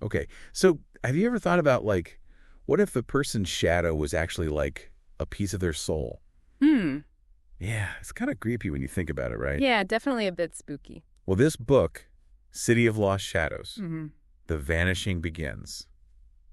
Okay. So have you ever thought about, like, what if a person's shadow was actually like a piece of their soul? Hmm. Yeah, it's kind of creepy when you think about it, right? Yeah, definitely a bit spooky. Well, this book, City of Lost Shadows, Mm-hmm. The Vanishing begins.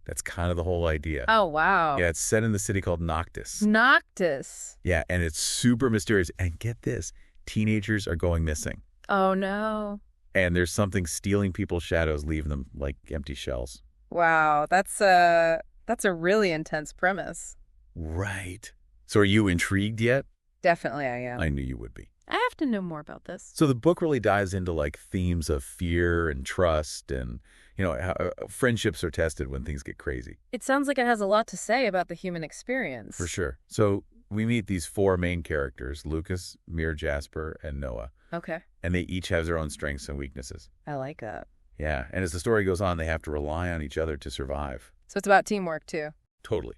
That's kind of the whole idea. Oh, wow. Yeah, it's set in the city called Noctis. Noctis. Yeah, and it's super mysterious. And get this, teenagers are going missing. Oh, no. And there's something stealing people's shadows, leaving them like empty shells. Wow, that's a really intense premise. Right. So are you intrigued yet? Definitely I am. I knew you would be. I have to know more about this. So the book really dives into like themes of fear and trust and, how friendships are tested when things get crazy. It sounds like it has a lot to say about the human experience. For sure. So we meet these four main characters, Lucas, Mira, Jasper, and Noah. Okay. And they each have their own strengths and weaknesses. I like that. Yeah. And as the story goes on, they have to rely on each other to survive. So it's about teamwork, too. Totally.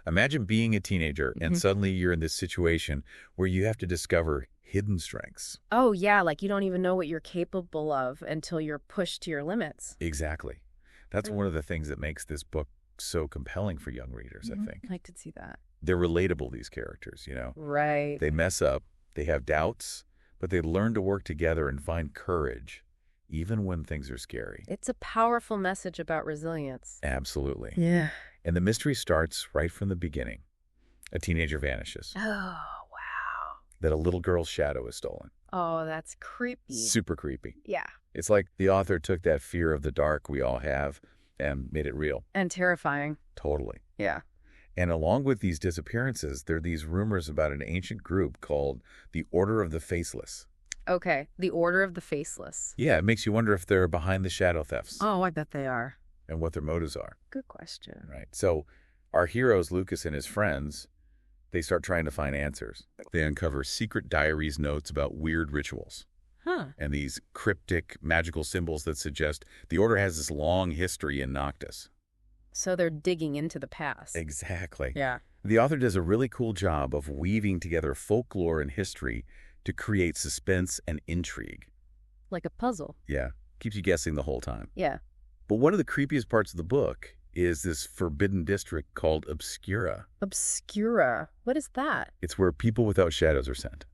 Imagine being a teenager and suddenly you're in this situation where you have to discover hidden strengths. Oh, yeah, like you don't even know what you're capable of until you're pushed to your limits. Exactly. That's one of the things that makes this book so compelling for young readers, I think. I could see that. They're relatable, these characters, Right. They mess up, they have doubts, but they learn to work together and find courage, even when things are scary. It's a powerful message about resilience. Absolutely. Yeah. And the mystery starts right from the beginning. A teenager vanishes. Oh, wow. That a little girl's shadow is stolen. Oh, that's creepy. Super creepy. Yeah. It's like the author took that fear of the dark we all have and made it real. And terrifying. Totally. Yeah. And along with these disappearances, there are these rumors about an ancient group called the Order of the Faceless. Okay, the Order of the Faceless. Yeah, it makes you wonder if they're behind the shadow thefts Oh, I bet they are. and what their motives are, Good question. right? So our heroes, Lucas and his friends, they start trying to find answers. They uncover secret diaries, notes about weird rituals, Huh. and these cryptic magical symbols that suggest the Order has this long history in Noctis. So they're digging into the past. Exactly. Yeah. The author does a really cool job of weaving together folklore and history to create suspense and intrigue. Like a puzzle. Yeah, keeps you guessing the whole time. Yeah. But one of the creepiest parts of the book is this forbidden district called Obscura. Obscura. What is that? It's where people without shadows are sent.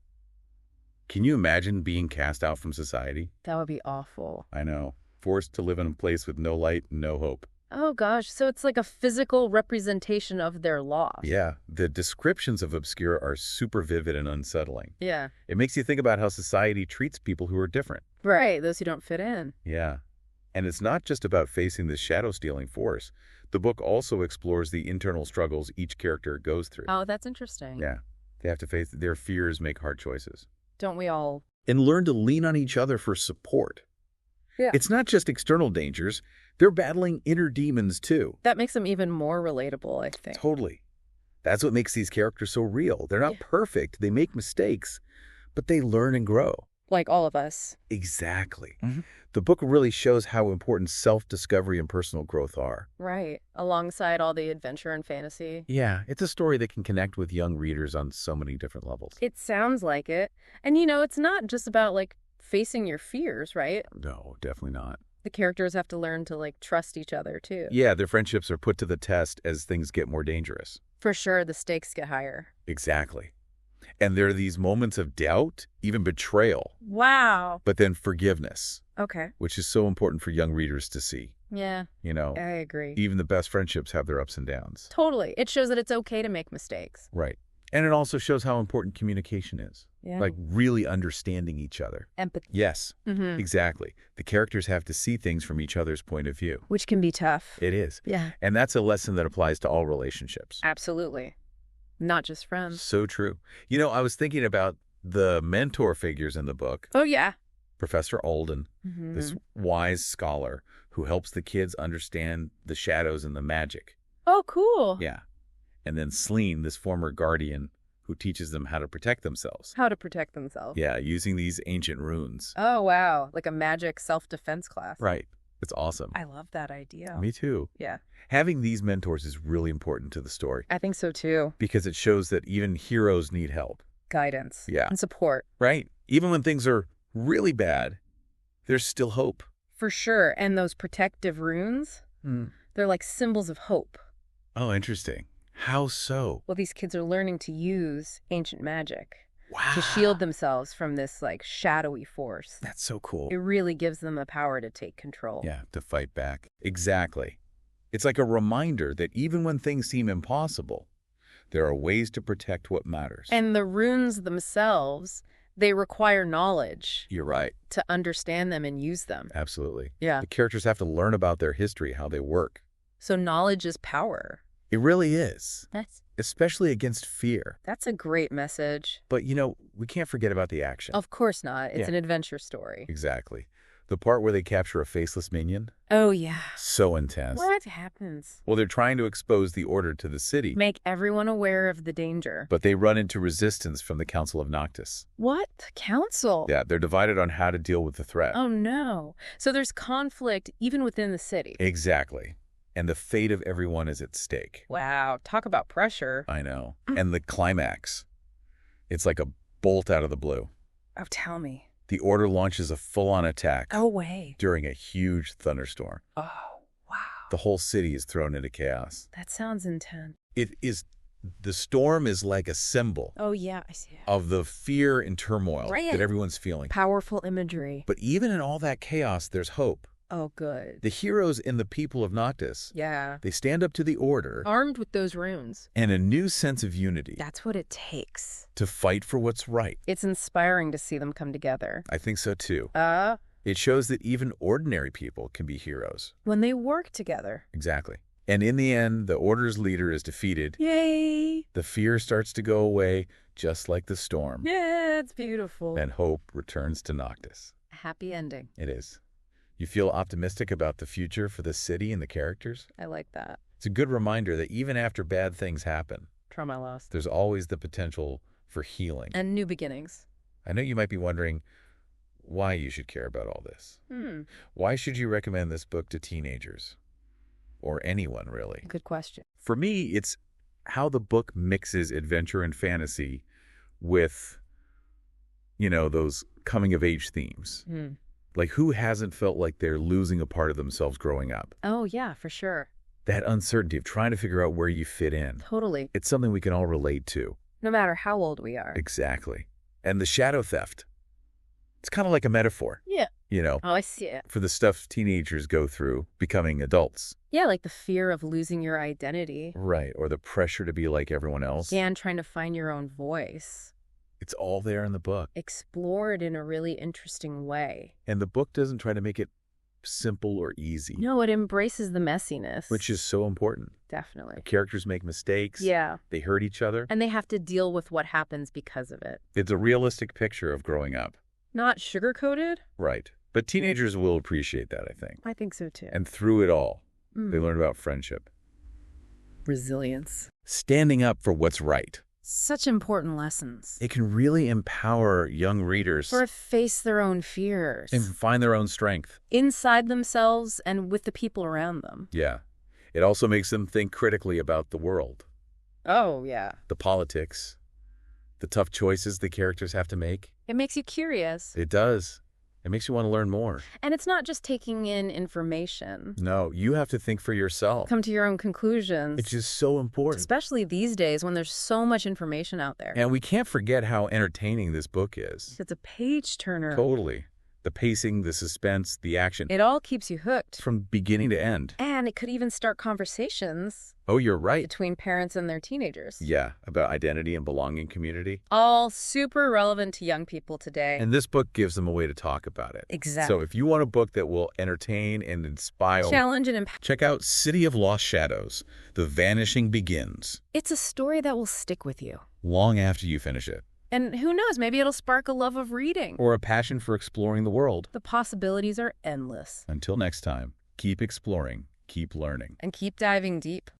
Can you imagine being cast out from society? That would be awful. I know. Forced to live in a place with no light and no hope. Oh, gosh. So it's like a physical representation of their loss. Yeah, the descriptions of Obscura are super vivid and unsettling. Yeah. It makes you think about how society treats people who are different. Right. Those who don't fit in. Yeah. And it's not just about facing the shadow-stealing force. The book also explores the internal struggles each character goes through. Oh, that's interesting. Yeah. They have to face their fears, make hard choices. Don't we all? And learn to lean on each other for support. Yeah. It's not just external dangers. They're battling inner demons, too. That makes them even more relatable, I think. Totally. That's what makes these characters so real. They're not perfect. They make mistakes, but they learn and grow. Like all of us. Exactly. The book really shows how important self-discovery and personal growth are. Right. Alongside all the adventure and fantasy. Yeah, it's a story that can connect with young readers on so many different levels. It sounds like it. And it's not just about facing your fears, right? No, definitely not. The characters have to learn to trust each other too. Yeah, their friendships are put to the test as things get more dangerous. For sure, the stakes get higher. Exactly. And there are these moments of doubt, even betrayal, Wow. but then forgiveness, Okay. which is so important for young readers to see. Yeah, I agree. Even the best friendships have their ups and downs. Totally. It shows that it's okay to make mistakes. Right. And it also shows how important communication is. Yeah. Like really understanding each other. Empathy. Yes, exactly. The characters have to see things from each other's point of view. Which can be tough. It is. Yeah. And that's a lesson that applies to all relationships. Absolutely. Not just friends. So true. I was thinking about the mentor figures in the book. Oh, yeah. Professor Alden, this wise scholar who helps the kids understand the shadows and the magic. Oh, cool. Yeah. And then Sleene, this former guardian who teaches them how to protect themselves. How to protect themselves. Yeah, using these ancient runes. Oh, wow. Like a magic self-defense class. Right. It's awesome. I love that idea. Me too. Yeah. Having these mentors is really important to the story I think so too. because it shows that even heroes need help. Guidance. Yeah. And support. Right? Even when things are really bad, there's still hope. For sure. And those protective runes, They're like symbols of hope. Oh, interesting. How so? Well, these kids are learning to use ancient magic Wow. to shield themselves from this like shadowy force. That's so cool. It really gives them the power to take control. Yeah, to fight back. Exactly. It's like a reminder that even when things seem impossible, there are ways to protect what matters. And the runes themselves, they require knowledge You're right. to understand them and use them. Absolutely. Yeah. The characters have to learn about their history, how they work. So knowledge is power. It really is, That's especially against fear. a great message. But, we can't forget about the action. Of course not. It's Yeah. an adventure story. Exactly. The part where they capture a faceless minion, Oh, yeah. so intense. What happens? Well, they're trying to expose the order to the city, Make everyone aware of the danger. but they run into resistance from the Council of Noctis. What? Council? Yeah, they're divided on how to deal with the threat. Oh, no. So there's conflict even within the city. Exactly. And the fate of everyone is at stake. Wow. Talk about pressure. I know. And the climax. It's like a bolt out of the blue. Oh, tell me. The Order launches a full-on attack Oh, way. during a huge thunderstorm. Oh, wow. The whole city is thrown into chaos. That sounds intense. The storm is like a symbol Oh, yeah. I see it. of the fear and turmoil Right. that everyone's feeling. Powerful imagery. But even in all that chaos, there's hope. Oh, good. The heroes in the people of Noctis, Yeah. they stand up to the Order Armed with those runes. and a new sense of unity That's what it takes. to fight for what's right. It's inspiring to see them come together. I think so too. Uh, It shows that even ordinary people can be heroes. when they work together. Exactly. And in the end, the Order's leader is defeated. Yay! The fear starts to go away, just like the storm. Yeah, it's beautiful. And hope returns to Noctis. A happy ending. It is. You feel optimistic about the future for the city and the characters? I like that. It's a good reminder that even after bad things happen, Trauma lost. there's always the potential for healing. And new beginnings. I know you might be wondering why you should care about all this. Why should you recommend this book to teenagers? Or anyone, really? Good question. For me, it's how the book mixes adventure and fantasy with, those coming-of-age themes. Like, who hasn't felt like they're losing a part of themselves growing up? Oh, yeah, for sure. That uncertainty of trying to figure out where you fit in. Totally. It's something we can all relate to. No matter how old we are. Exactly. And the shadow theft, it's kind of like a metaphor, Yeah. Oh, I see it. for the stuff teenagers go through becoming adults. Yeah, like the fear of losing your identity. Right. Or the pressure to be like everyone else. And trying to find your own voice. It's all there in the book. Explored in a really interesting way. And the book doesn't try to make it simple or easy. No, it embraces the messiness. Which is so important. Definitely. The characters make mistakes. Yeah. They hurt each other. And they have to deal with what happens because of it. It's a realistic picture of growing up. Not sugar-coated? Right. But teenagers will appreciate that, I think. I think so too. And through it all, they learn about friendship. Resilience. Standing up for what's right. Such important lessons. It can really empower young readers To face their own fears. and find their own strength. Inside themselves and with the people around them. Yeah. It also makes them think critically about the world, Oh, yeah. the politics, the tough choices the characters have to make. It makes you curious. It does. It makes you want to learn more. And it's not just taking in information. No, you have to think for yourself. Come to your own conclusions. It's just so important. Especially these days when there's so much information out there. And we can't forget how entertaining this book is. It's a page turner. Totally. The pacing, the suspense, the action. It all keeps you hooked. From beginning to end. And it could even start conversations Oh, you're right. between parents and their teenagers. Yeah, about identity and belonging community. All super relevant to young people today. And this book gives them a way to talk about it. Exactly. So if you want a book that will entertain and inspire, Challenge and impact. check out City of Lost Shadows. The Vanishing begins It's a story that will stick with you. long after you finish it. And who knows, maybe it'll spark a love of reading. Or a passion for exploring the world. The possibilities are endless. Until next time, keep exploring, keep learning. And keep diving deep.